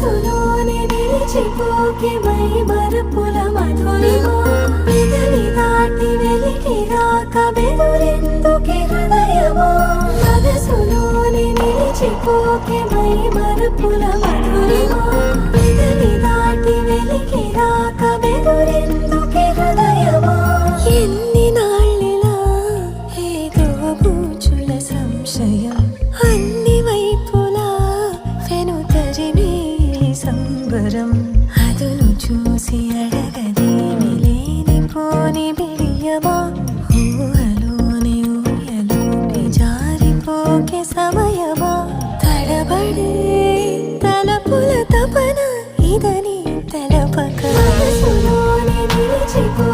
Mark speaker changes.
Speaker 1: మనసులోనే నిలిచిపోకే మై మరుపుల మధురిమా పెదవి దాటి వెలికి రాక బెదురెందుకే హృదయమా మనసులోనే నిలిచిపోకే మై మరుపుల మధురిమా పెదవి దాటి వెలికి రాక బెదురెందుకే హృదయమా ఎన్ని నాళ్ళిలా ఏదో బూచుల సంశయం అన్ని వైపులా వెనుతరిమే సంబరం అదును చూసి అడగదేమి లేనిపోని బిడియమా ఊహలోని ఊయలోకి జారిపోకే సమయమా తడబడే తలపుల తపన ఇదని తలపక మనసులోనే నిలిచిపో